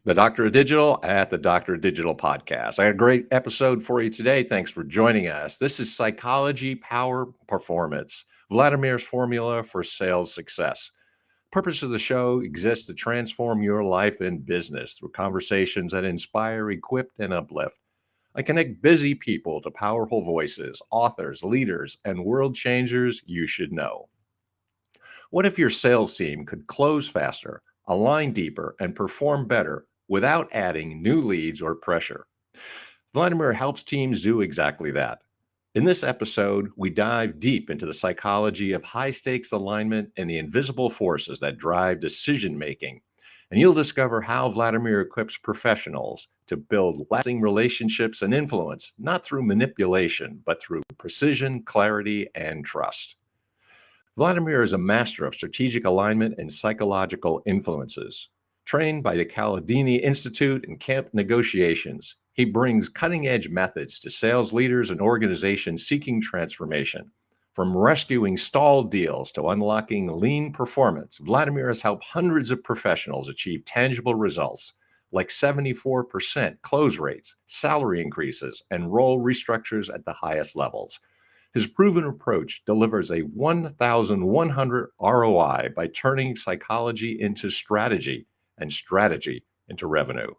the Doctor of Digital at the Doctor of Digital podcast. I got a great episode for you today. Thanks for joining us. This is Psychology, Power, Performance, Vladimir's formula for sales success. Purpose of the show exists to transform your life and business through conversations that inspire, equip, and uplift. I connect busy people to powerful voices, authors, leaders, and world changers you should know. What if your sales team could close faster, align deeper, and perform better without adding new leads or pressure? Vladimir helps teams do exactly that. In this episode, we dive deep into the psychology of high stakes alignment and the invisible forces that drive decision making. And you'll discover how Vladimir equips professionals to build lasting relationships and influence, not through manipulation, but through precision, clarity, and trust. Vladimir is a master of strategic alignment and psychological influences. Trained by the Kaladini Institute in camp negotiations, he brings cutting-edge methods to sales leaders and organizations seeking transformation. From rescuing stalled deals to unlocking lean performance, Vladimir has helped hundreds of professionals achieve tangible results like 74% close rates, salary increases, and role restructures at the highest levels. His proven approach delivers a 1,100 ROI by turning psychology into strategy and strategy into revenue.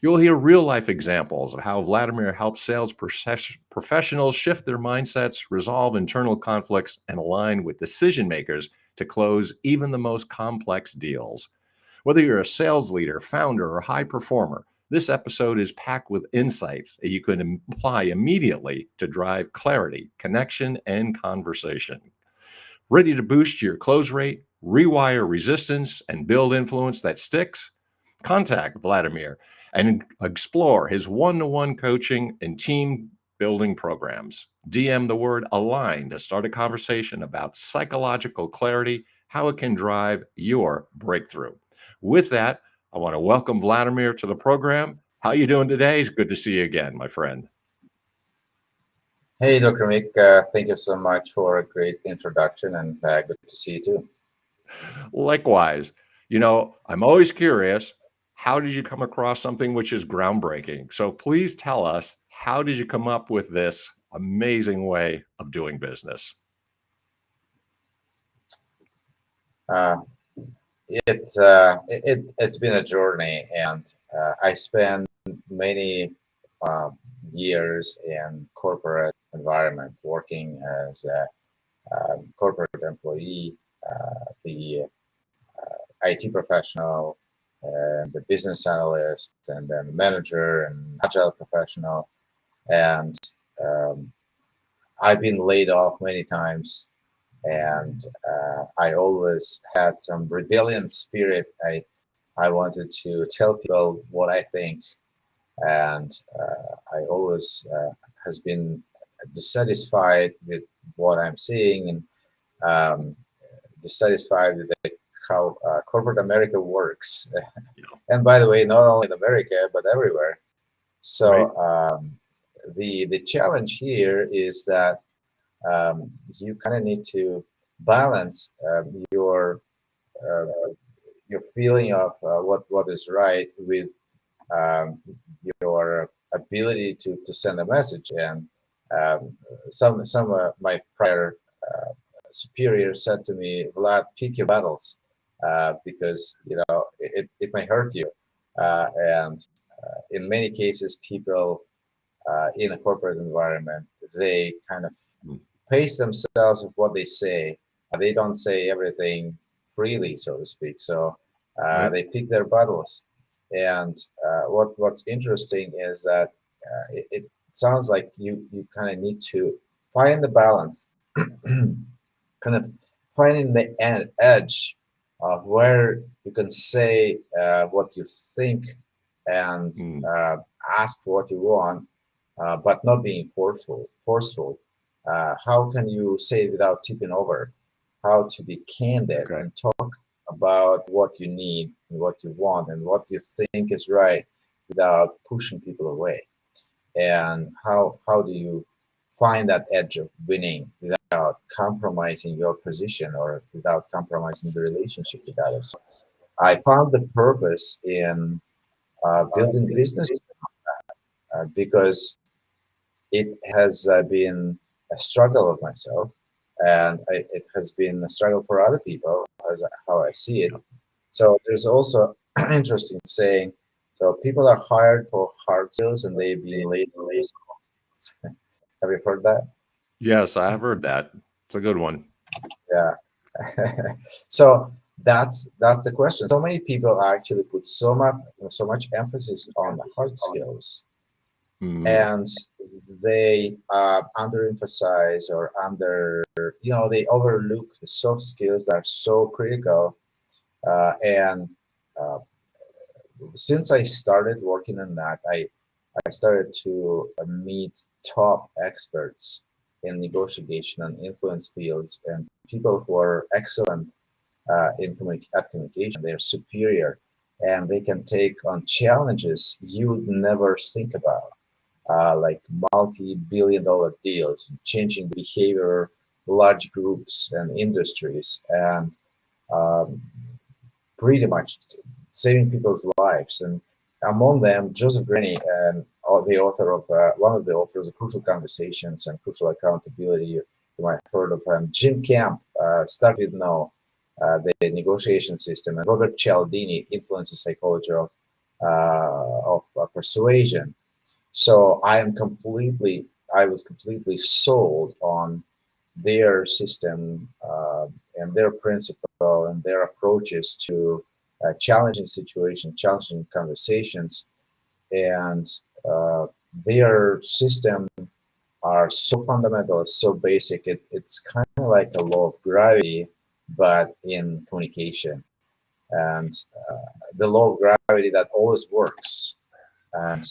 You'll hear real life examples of how Vladimir helps sales professionals shift their mindsets, resolve internal conflicts, and align with decision makers to close even the most complex deals. Whether you're a sales leader, founder, or high performer, this episode is packed with insights that you can apply immediately to drive clarity, connection, and conversation. Ready to boost your close rate, rewire resistance, and build influence that sticks? Contact Vladimir and explore his one-to-one coaching and team building programs. DM the word align to start a conversation about psychological clarity, how it can drive your breakthrough. With that, I want to welcome Vladimir to the program. How you doing today? It's good to see you again, my friend. Hey, Dr. Mick, thank you so much for a great introduction, and good to see you too. Likewise, I'm always curious, how did you come across something which is groundbreaking? So please tell us, how did you come up with this amazing way of doing business? It's been a journey, and I spent many years in corporate environment working as a corporate employee, the IT professional, and the business analyst, and then manager and agile professional. And um, I've been laid off many times, and I always had some rebellion spirit. I wanted to tell people what I think, and I always has been dissatisfied with what I'm seeing, and um, dissatisfied with how corporate America works. And by the way, not only in America but everywhere. So the challenge here is that you kind of need to balance uh, your feeling of what is right with um, your ability to send a message. And um, some my prior superiors said to me, Vlad, pick your battles, because it may hurt you. And in many cases, people in a corporate environment, they kind of pace themselves with what they say. They don't say everything freely, so to speak. So they pick their battles. And what's interesting is that it sounds like you kind of need to find the balance, kind of finding the edge of where you can say what you think and ask for what you want, but not being forceful. How can you say it without tipping over? How to be candid and talk about what you need and what you want and what you think is right without pushing people away. And how do you find that edge of winning without compromising your position or without compromising the relationship with others? I found the purpose in building business because it has been a struggle of myself, and it has been a struggle for other people, as how I see it. So there's also interesting saying. So people are hired for hard skills, and they've been laid for soft skills. Have you heard that? Yes, I have heard that. It's a good one. Yeah. So that's the question. So many people actually put so much emphasis on the hard skills, Mhm. and they underemphasize or they overlook the soft skills that are so critical. And uh, since I started working on that, I started to meet top experts in negotiation and influence fields and people who are excellent at communication. They're superior and they can take on challenges you would never think about, like multi-billion-dollar deals, changing the behavior, large groups and industries, and um, pretty much saving people's lives. And among them, Joseph Graney, and the author of one of the authors of Crucial Conversations and Crucial Accountability. You might have heard of Jim Camp, started now the negotiation system, and Robert Cialdini, influence psychology of persuasion. So I was completely sold on their system and their principle and their approaches to challenging situations, challenging conversations, and uh, their system are so fundamental, so basic. It's kind of like a law of gravity, but in communication, and the law of gravity that always works. And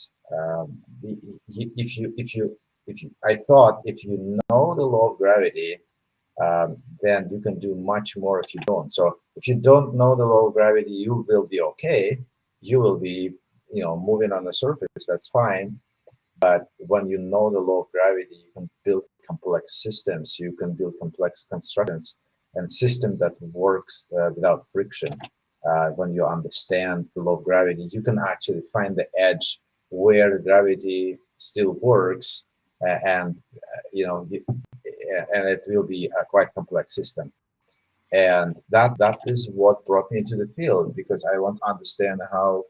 I thought if you know the law of gravity, then you can do much more if you don't. So if you don't know the law of gravity, you will be okay. You will be, moving on the surface. That's fine. But when you know the law of gravity, you can build complex systems. You can build complex constructions and system that works without friction. When you understand the law of gravity, you can actually find the edge where the gravity still works, and and it will be a quite complex system. And that is what brought me into the field, because I want to understand how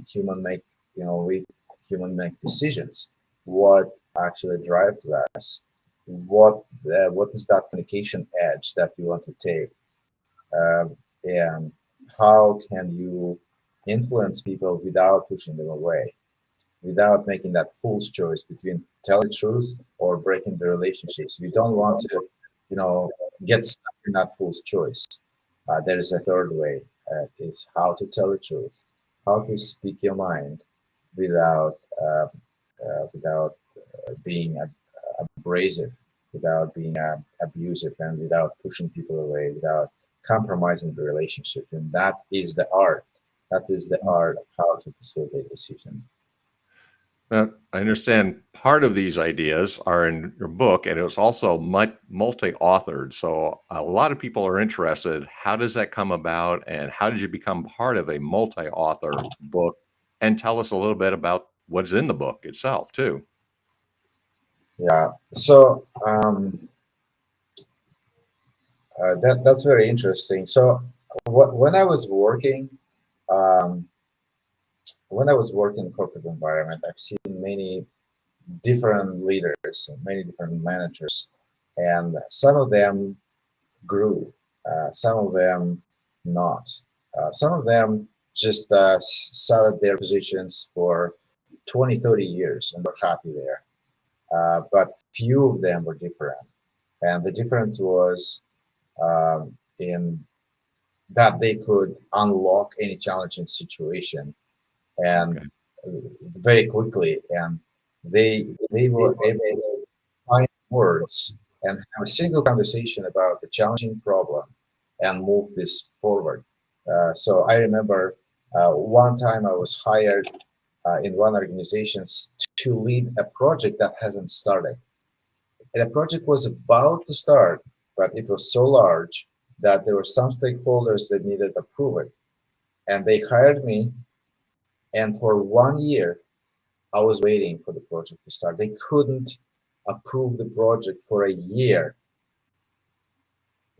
human make we human make decisions, what actually drives us, what is that communication edge that you want to take, and how can you influence people without pushing them away, without making that fool's choice between telling the truth or breaking the relationships. We don't want to, get stuck in that fool's choice. There is a third way. Is how to tell the truth, how to speak your mind without being abrasive, without being abusive, and without pushing people away, without compromising the relationship. And that is the art. That is the art of how to facilitate decision. I understand part of these ideas are in your book, and it was also multi-authored. So a lot of people are interested. How does that come about, and how did you become part of a multi-author book? And tell us a little bit about what's in the book itself, too. Yeah. So that's very interesting. So when I was working, um, in corporate environment, I've seen many different leaders, many different managers, and some of them grew, some of them not. Some of them just sat at their positions for 20, 30 years and were happy there. But few of them were different. And the difference was in that they could unlock any challenging situation and Okay. very quickly, and they were able to find words and have a single conversation about the challenging problem and move this forward. So I remember one time I was hired in one organization to lead a project that hasn't started. And the project was about to start, but it was so large that there were some stakeholders that needed approval. And they hired me And for 1 year, I was waiting for the project to start. They couldn't approve the project for a year.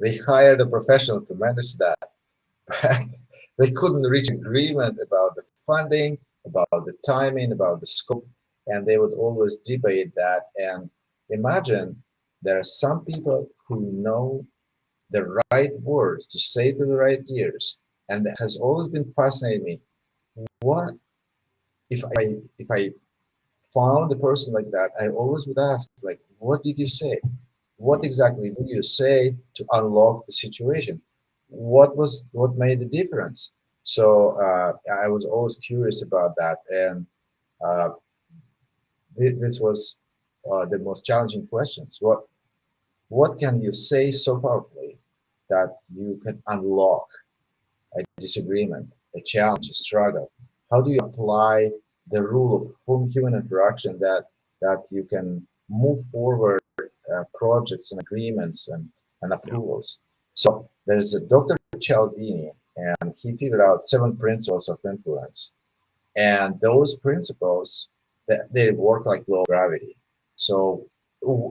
They hired a professional to manage that. They couldn't reach agreement about the funding, about the timing, about the scope, and they would always debate that. And imagine there are some people who know the right words to say to the right ears, and that has always been fascinating me. What if I found a person like that? I always would ask, like, what did you say? What exactly do you say to unlock the situation? What made the difference? So I was always curious about that, and uh, this was the most challenging questions. What can you say so powerfully that you can unlock a disagreement, a challenge, a struggle? How do you apply the rule of human interaction that you can move forward projects and agreements and Yeah. approvals? So there's a Dr. Cialdini, and he figured out 7 principles of influence. And those principles, they work like law of gravity. So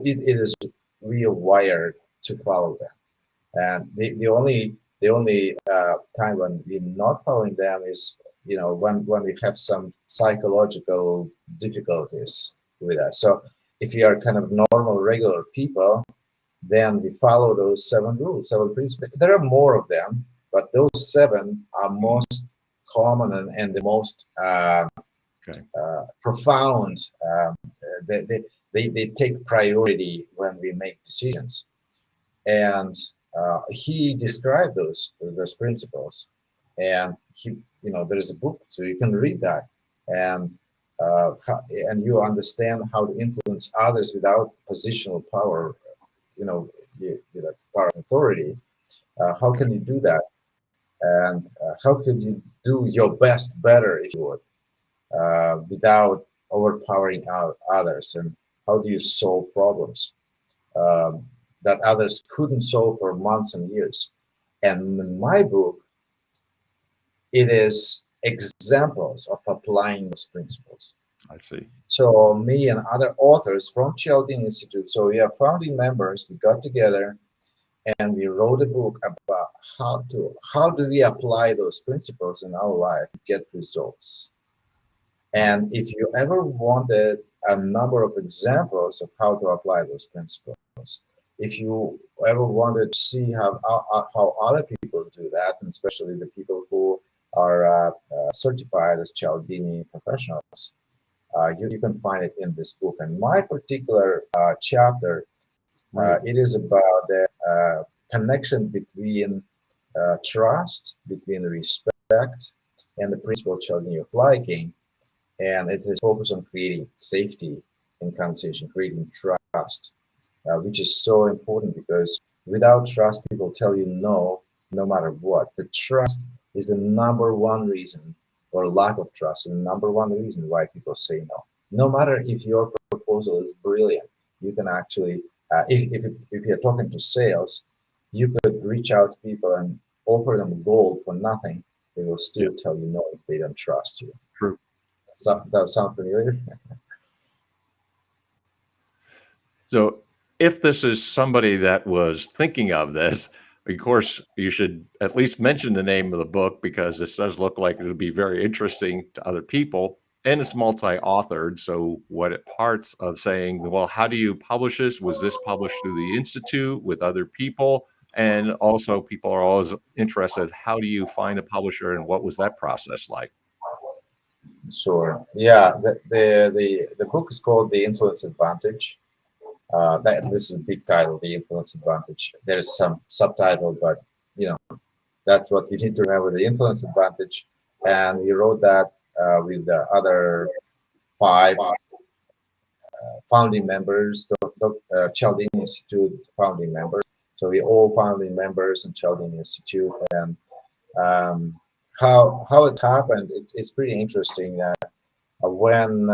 it is we are wired to follow them. And the only time when we're not following them is, when we have some psychological difficulties with us. So if you are kind of normal, regular people, then we follow those 7 rules, 7 principles. There are more of them, but those 7 are most common and the most Okay. profound. They, they, they take priority when we make decisions. And he described those principles, and there is a book, so you can read that, and and you understand how to influence others without positional power, power of authority. How Okay. can you do that, and how could you do your best better, if you would, without overpowering others, and how do you solve problems um, that others couldn't solve for months and years? And in my book, it is examples of applying those principles. I see. So me and other authors from Cialdini Institute, so we are founding members, we got together and we wrote a book about how do we apply those principles in our life to get results. And if you ever wanted a number of examples of how to apply those principles, if you ever wanted to see how other people do that, and especially the people who are certified as Cialdini professionals, you can find it in this book. And my particular chapter, Right. it is about the connection between trust, between respect, and the principle of Cialdini of liking. And it is focused on creating safety in conversation, creating trust, which is so important, because without trust, people tell you no, no matter what. The trust is the number one reason, or lack of trust, is the number one reason why people say no. No matter if your proposal is brilliant, you can actually, if you're talking to sales, you could reach out to people and offer them gold for nothing. They will Yeah. still tell you no if they don't trust you. True. That sound familiar? So, if this is somebody that was thinking of this, of course, you should at least mention the name of the book, because this does look like it would be very interesting to other people. And it's multi-authored. So, what parts of saying, well, how do you publish this? Was this published through the Institute with other people? And also, people are always interested, how do you find a publisher and what was that process like? Sure. Yeah, the book is called The Influence Advantage. This is a big title, The Influence Advantage. There's some subtitle, but that's what you need to remember: The Influence Advantage. And we wrote that with the other 5 founding members, Cialdini Institute founding members. So we all founding members in Cialdini Institute. And how it happened, it's pretty interesting that when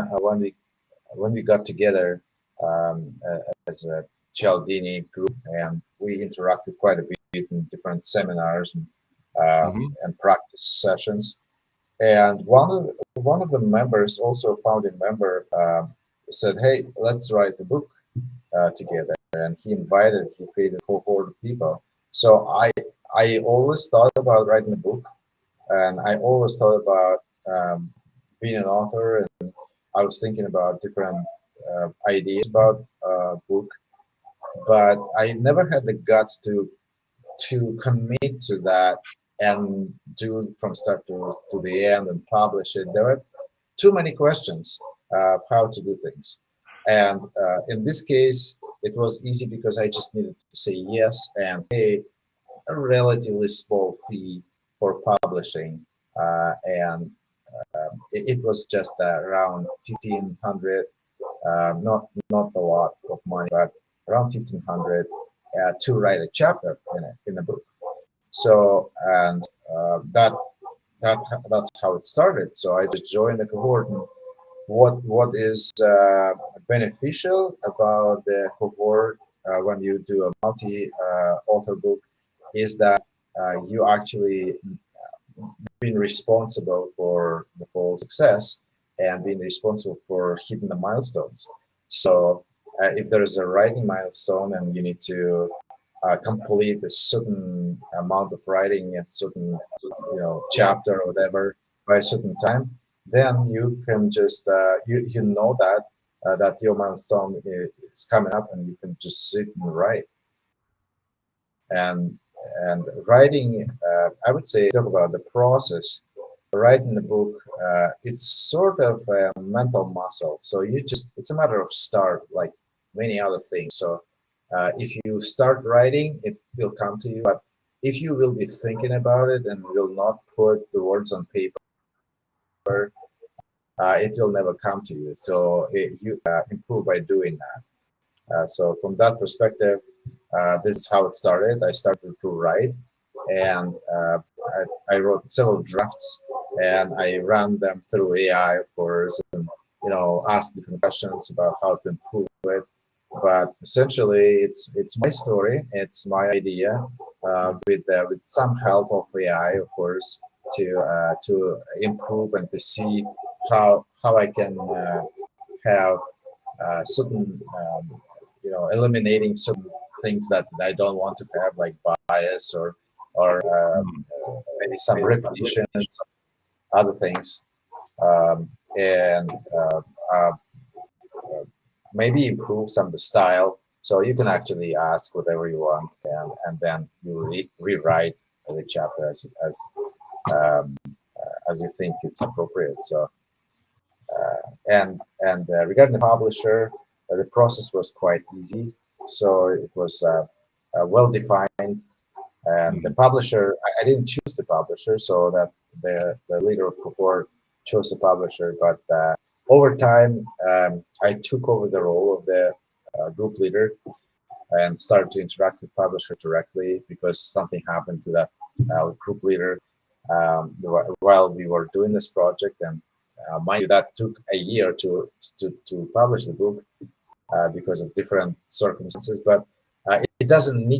we got together as a Cialdini group, and we interacted quite a bit in different seminars Hmm. and practice sessions. And one of the members, also a founding member, said, "Hey, let's write the book together." And he created a cohort of people. So I always thought about writing a book, and I always thought about being an author, and I was thinking about different ideas about book, but I never had the guts to commit to that and do it from start to the end and publish it. There were too many questions of how to do things. And in this case, it was easy because I just needed to say yes and pay a relatively small fee for publishing. And it was just around 1,500, not a lot of money, but around 1,500 to write a chapter in a book. So, and that that's how it started. So I just joined the cohort. And what is beneficial about the cohort when you do a multi-author book is that you actually being responsible for the full success and being responsible for hitting the milestones. So if there is a writing milestone and you need to complete a certain amount of writing, a certain chapter or whatever by a certain time, then you can just you know that your milestone is coming up, and you can just sit and write. And writing, I would say, talk about the process. Writing a book, it's sort of a mental muscle. So it's a matter of start, like many other things. So if you start writing, it will come to you. But if you will be thinking about it and will not put the words on paper, it will never come to you. So you improve by doing that. So from that perspective, this is how it started. I started to write, and I wrote several drafts, and I ran them through AI, of course, and asked different questions about how to improve it. But essentially, it's my story, it's my idea, with some help of AI, of course, to improve and to see how I can have certain eliminating certain things that I don't want to have, like bias or maybe some repetitions, other things, and maybe improve some of the style. So you can actually ask whatever you want, and then you rewrite the chapter as you think it's appropriate. So and regarding the publisher, the process was quite easy. So it was well defined. And the publisher, I didn't choose the publisher, so that the leader of cohort chose the publisher. But over time, I took over the role of the group leader and started to interact with publisher directly, because something happened to that group leader while we were doing this project. And mind you, that took a year to publish the book because of different circumstances. But it doesn't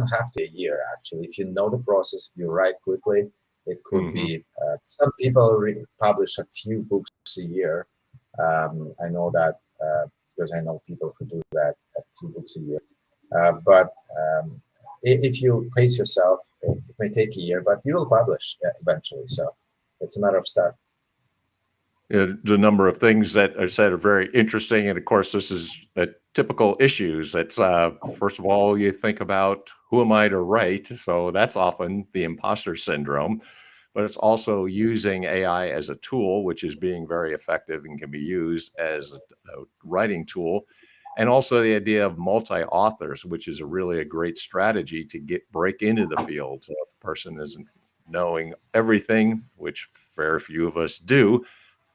have to be a year, actually. If you know the process, if you write quickly, it could be. Some people publish a few books a year. I know that because I know people who do that, a few books a year. But if you pace yourself, it may take a year, but you will publish eventually. So it's a matter of start. The number of things that are said are very interesting. And of course, this is typical issues. It's first of all, you think about, who am I to write? So that's often the imposter syndrome. But it's also using AI as a tool, which is being very effective and can be used as a writing tool. And also the idea of multi-authors, which is really a great strategy to break into the field. So if the person isn't knowing everything, which very few of us do,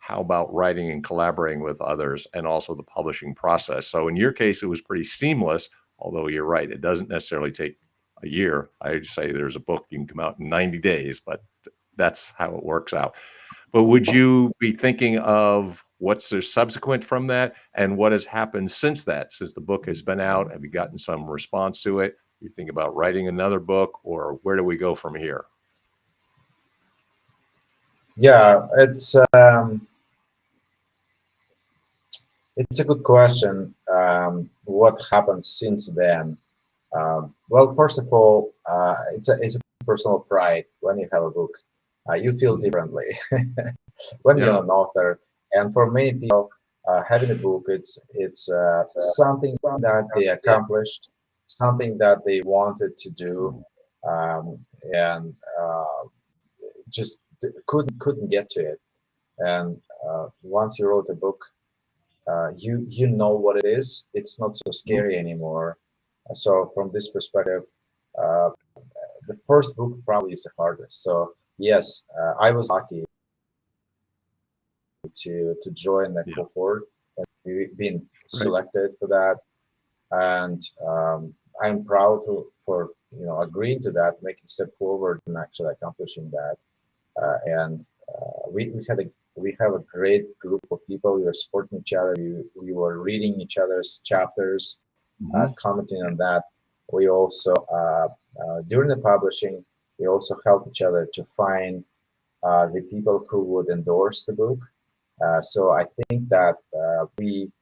how about writing and collaborating with others, and also the publishing process? So in your case, it was pretty seamless, although you're right, it doesn't necessarily take a year. I just say there's a book, you can come out in 90 days, but that's how it works out. But would you be thinking of what's the subsequent from that, and what has happened since that, since the book has been out? Have you gotten some response to it? You think about writing another book, or where do we go from here? Yeah, it's a good question. What happened since then? Well, first of all, it's a personal pride when you have a book. You feel Mhm. differently when Yeah. you're an author, and for many people, having a book it's something that they accomplished, something that they wanted to do, um, and just couldn't get to it. And once you wrote a book, you know what it is. It's not so Mhm. scary anymore. So from this perspective, uh, the first book probably is the hardest. So yes, I was lucky to join the Yeah. cohort and being Right. selected for that, and I'm proud for agreeing to that, making step forward and actually accomplishing that. And we have a great group of people. We were supporting each other. We were reading each other's chapters, Mhm. commenting on that. We also during the publishing, we also help each other to find the people who would endorse the book. So I think that we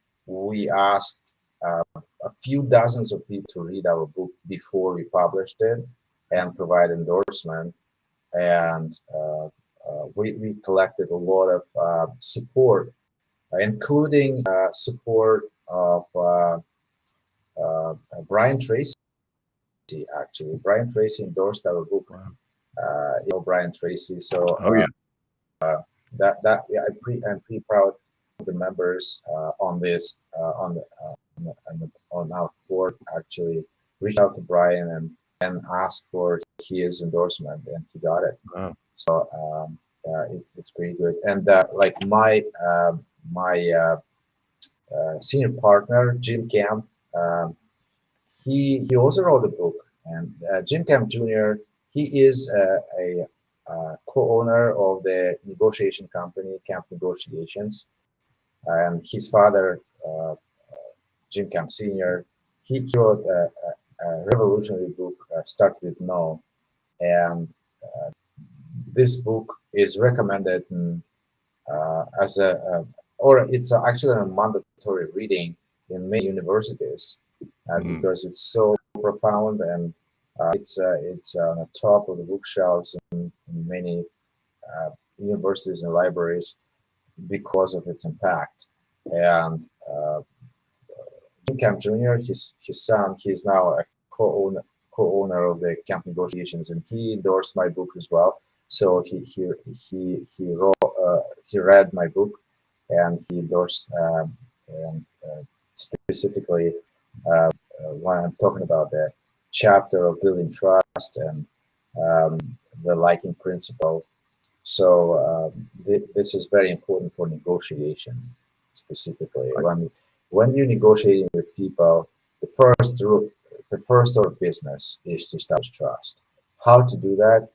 asked a few dozens of people to read our book before we published it and provide endorsement. And we collected a lot of support, including support of Brian Tracy. Actually, Brian Tracy endorsed our book. Wow. Brian Tracy. So Oh, yeah. yeah, I'm pretty proud of the members on this on our board actually reached out to Brian and asked for his endorsement, and he got it. Wow. So it's pretty good. And like my senior partner Jim Camp, um, he also wrote a book, and Jim Camp Jr. He is a co-owner of the negotiation company Camp Negotiations, and his father, Jim Camp Sr. He wrote a revolutionary book, Start with No, and this book is recommended as or it's actually a mandatory reading in many universities Mm. because it's so profound, and it's on the top of the bookshelves in many uh, universities and libraries because of its impact. And Jim Camp Jr., his son, he's now a co-owner of the Camp Negotiations, and he endorsed my book as well. So he wrote he read my book, and he endorsed and specifically when I'm talking about the chapter of building trust and um, the liking principle. So this is very important for negotiation, specifically Right. when you're negotiating with people. The first order of business is to establish trust. How to do that?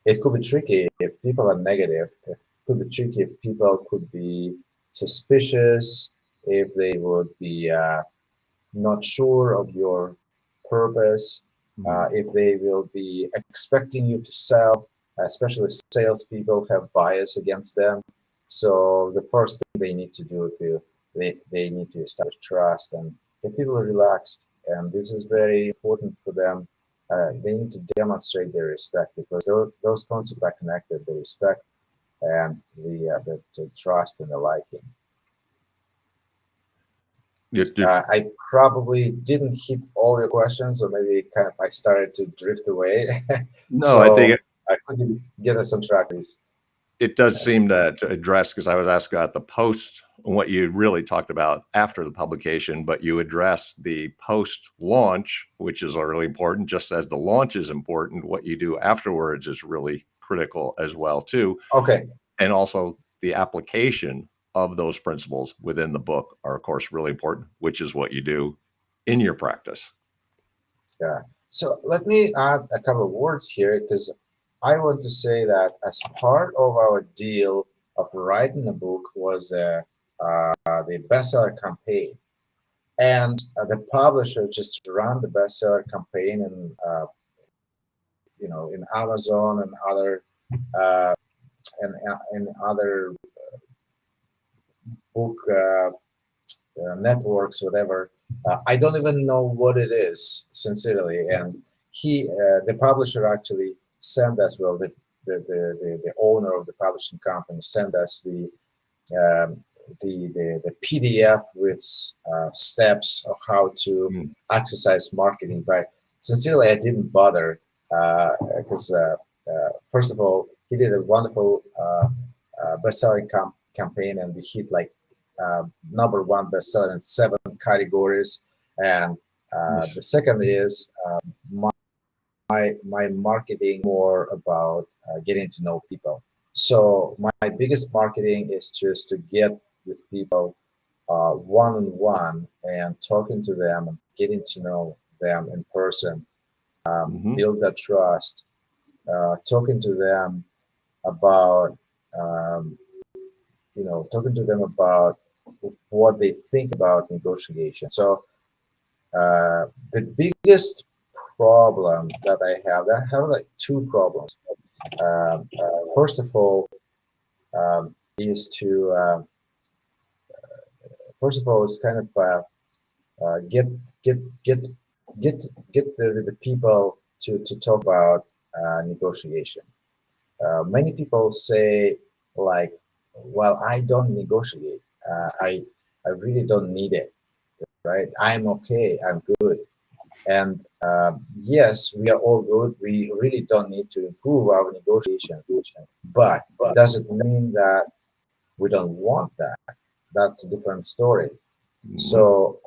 It could be tricky if people are negative. It could be tricky if people could be suspicious, if they would be not sure of your purpose, Mm. if they will be expecting you to sell, especially salespeople have bias against them. So the first thing they need to do they need to establish trust and get people relaxed. And this is very important for them. They need to demonstrate their respect because those concepts are connected: the respect and the trust and the liking. You I probably didn't hit all your questions, or maybe kind of I started to drift away. No, I think So could you get us on track, please? it does seem to address, because I was asked about the post, what you really talked about after the publication, but you address the post-launch, which is really important. Just as the launch is important, what you do afterwards is really critical as well too. Okay, And also the application of those principles within the book are, of course, really important, which is what you do in your practice. yeah. So let me add a couple of words here because I want to say that as part of our deal of writing a book was the bestseller campaign, and the publisher just ran the bestseller campaign in in Amazon and other uh, and other book networks, whatever. I don't even know what it is, sincerely. And the publisher actually sent us, well, the owner of the publishing company sent us um, the PDF with steps of how to exercise marketing. But sincerely, I didn't bother because first of all, he did a wonderful best-selling campaign, and we hit like #1 bestseller in 7 categories. And the second is my marketing more about getting to know people. So my biggest marketing is just to get with people one-on-one and talking to them and getting to know them in person, build that trust, talking to them about um, talking to them about what they think about negotiation. So the biggest problem that I have like 2 problems. First of all, is to first of all, it's kind of get get get get the people to talk about negotiation. Many people say like, well, I don't negotiate. I really don't need it, right? I'm okay. I'm good. And yes, we are all good. We really don't need to improve our negotiation. But does it mean that we don't want that? That's a different story. So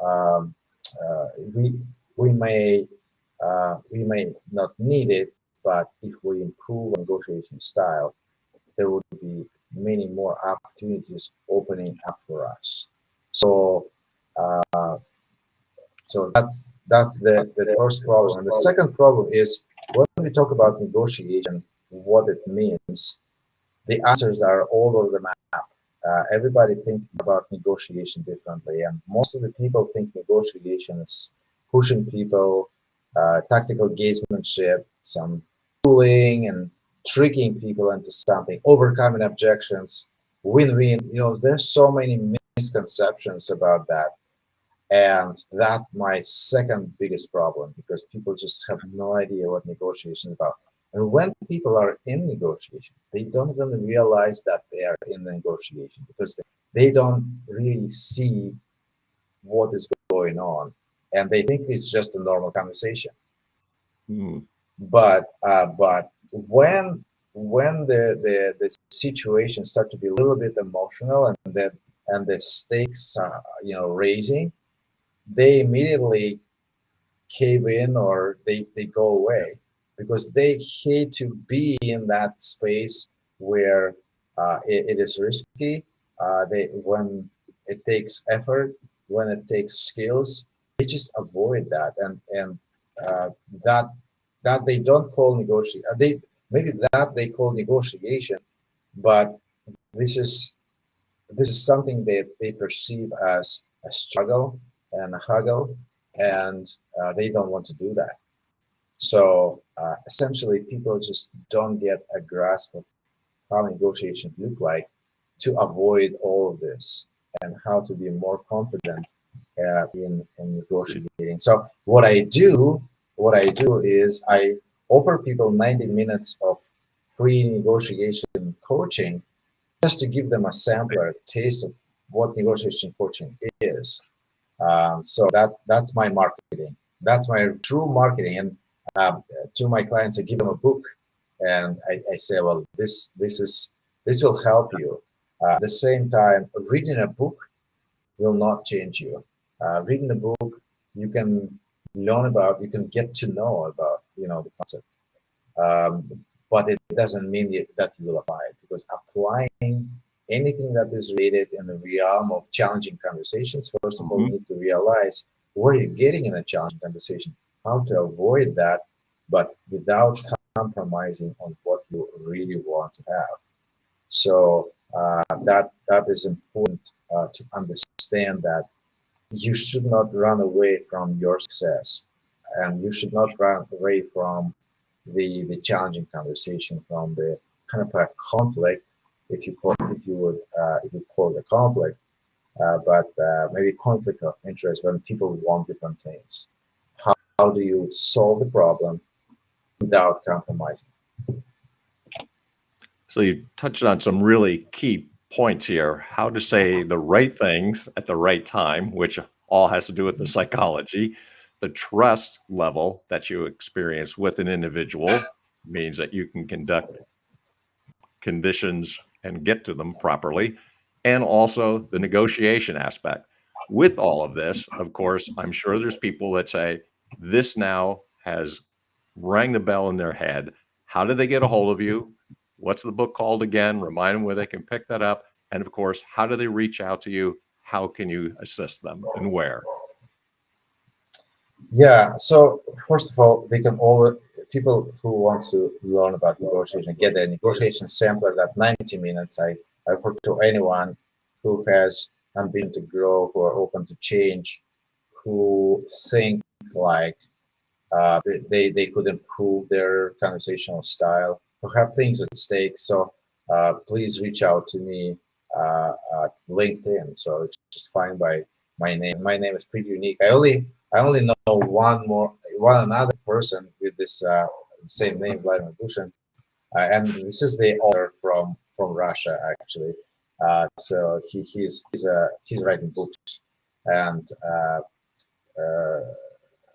we we may not need it, but if we improve negotiation style, there would be many more opportunities opening up for us. So that's the first problem. And the second problem is when we talk about negotiation, what it means, the answers are all over the map. Everybody thinks about negotiation differently, and most of the people think negotiation is pushing people, tactical gamesmanship, some fooling and tricking people into something, overcoming objections, win-win. There's so many misconceptions about that. And that's my second biggest problem, because people just have no idea what negotiation is about. And when people are in negotiation, they don't even realize that they are in the negotiation, because they don't really see what is going on, and they think it's just a normal conversation. But when the situation start to be a little bit emotional, and the stakes are raising, they immediately cave in, or they go away, because they hate to be in that space where it is risky. When it takes effort, when it takes skills, they just avoid that, and that they don't call negotiation. They call negotiation, but this is something that they perceive as a struggle and a haggle, and they don't want to do that. So essentially, people just don't get a grasp of how negotiations look like, to avoid all of this, and how to be more confident in negotiating. So what I do is I offer people 90 minutes of free negotiation coaching, just to give them a sampler taste of what negotiation coaching is. So that's my marketing. That's my true marketing. And to my clients, I give them a book, and I say, well, this will help you. At the same time, reading a book will not change you. Reading a book, you can learn about, you can get to know about, the concept. But it doesn't mean that you will apply it, because applying anything that is related in the realm of challenging conversations, first of all, you need to realize what you're getting in a challenging conversation, how to avoid that, but without compromising on what you really want to have. So that is important to understand, that you should not run away from your success, and you should not run away from the challenging conversation, from the kind of a conflict, if you call it a conflict, but maybe conflict of interest when people want different things. How do you solve the problem without compromising? So you touched on some really key points here. How to say the right things at the right time, which all has to do with the psychology. The trust level that you experience with an individual means that you can conduct conditions and get to them properly, and also the negotiation aspect. With all of this, of course, I'm sure there's people that say, this now has rang the bell in their head. How did they get a hold of you? What's the book called again? Remind them where they can pick that up. And of course, how do they reach out to you? How can you assist them and where? Yeah, so first of all, they can all people who want to learn about negotiation get a negotiation sampler that 90 minutes. I offer to anyone who has ambition to grow, who are open to change, who think like they could improve their conversational style, who have things at stake. So please reach out to me at LinkedIn. So it's just find by my name. My name is pretty unique. I only know one another person with this same name, Vladimir Bushin, and this is the author from Russia actually. So he's writing books, and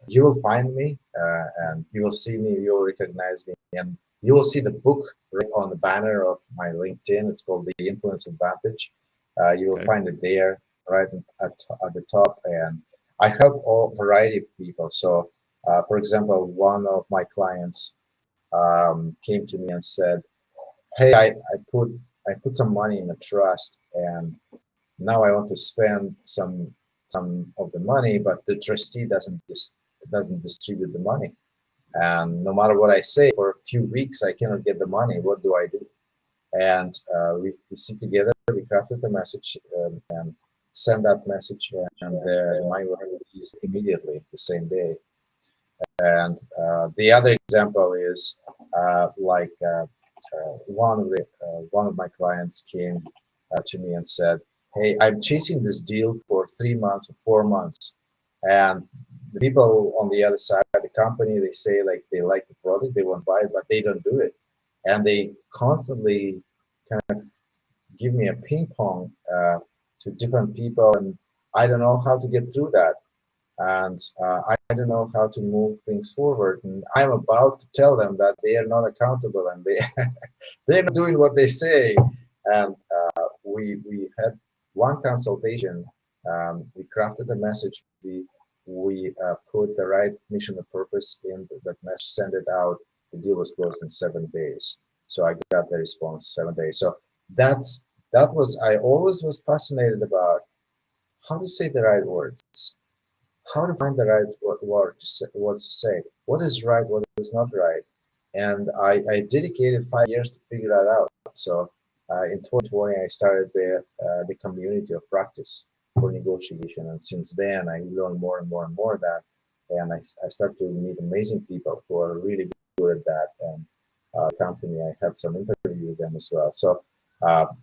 you will find me, and you will see me. You will recognize me, and you will see the book right on the banner of my LinkedIn. It's called The Influence Advantage. You will find it there, right at the top, and I help all variety of people. So, for example, one of my clients came to me and said, "Hey, I put some money in a trust, and now I want to spend some of the money, but the trustee doesn't distribute the money, and no matter what I say, for a few weeks I cannot get the money. What do I do?" And we sit together, we crafted the message, and send that message, and the money will be used immediately the same day. And the other example is one of my clients came to me and said, "Hey, I'm chasing this deal for 3 months or 4 months, and the people on the other side of the company, they say like they like the product, they want to buy it, but they don't do it, and they constantly kind of give me a ping pong to different people, and I don't know how to get through that, and I don't know how to move things forward, and I'm about to tell them that they are not accountable, and they're not doing what they say." And we had one consultation. We crafted a message. We put the right mission and purpose in that message, send it out. The deal was closed in 7 days. So I got the response 7 days. So that was, I always was fascinated about how to say the right words, how to find the right words to say, what is right, what is not right. And I dedicated 5 years to figure that out. So in 2020, I started the community of practice for negotiation. And since then, I learned more and more and more of that. And I started to meet amazing people who are really good at that. And company, I had some interview with them as well. So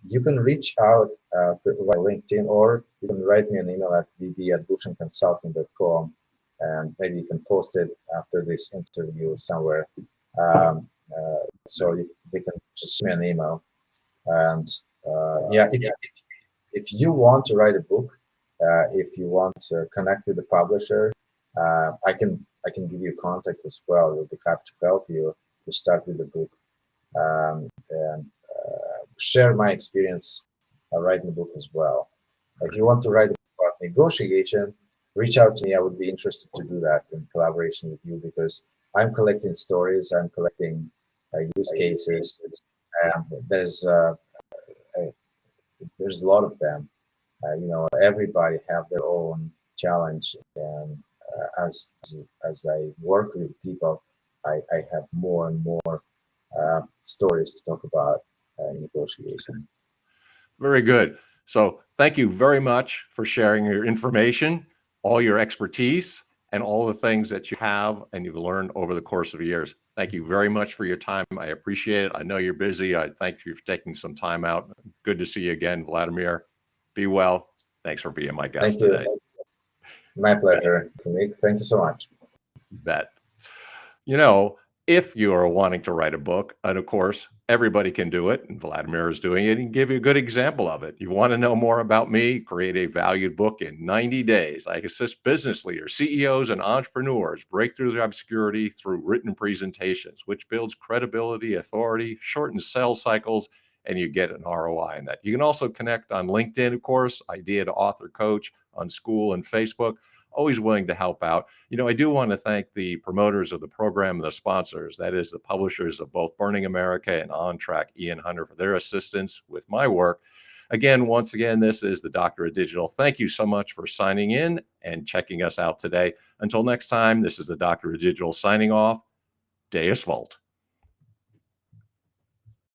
you can reach out via LinkedIn, or you can write me an email at vb@bushinconsulting.com, and maybe you can post it after this interview somewhere. So they can just send me an email. And yeah, if you want to write a book, if you want to connect with the publisher, I can give you contact as well. We'll be happy to help you to start with the book, and share my experience writing the book as well. If you want to write about negotiation, reach out to me. I would be interested to do that in collaboration with you, because I'm collecting stories, I'm collecting use cases, and there's a lot of them. Everybody have their own challenge, and as I work with people, I have more and more stories to talk about negotiation. Very good. So thank you very much for sharing your information, all your expertise, and all the things that you have and you've learned over the course of years. Thank you very much for your time. I appreciate it. I know you're busy. I thank you for taking some time out. Good to see you again, Vladimir. Be well. Thanks for being my guest Thank you. today. My pleasure, Nick. Thank you so much. Bet. You know, if you are wanting to write a book, and of course, everybody can do it, and Vladimir is doing it, and give you a good example of it. You want to know more about me? Create a valued book in 90 days. I assist business leaders, CEOs, and entrepreneurs break through their obscurity through written presentations, which builds credibility, authority, shortens sales cycles, and you get an ROI in that. You can also connect on LinkedIn, of course, Idea to Author Coach on School and Facebook. Always willing to help out. I do want to thank the promoters of the program and the sponsors, that is the publishers of both Burning America and On Track, Ian Hunter, for their assistance with my work. Again, once again, this is the Doctor of Digital. Thank you so much for signing in and checking us out today. Until next time, this is the Doctor of Digital signing off. Deus Volt.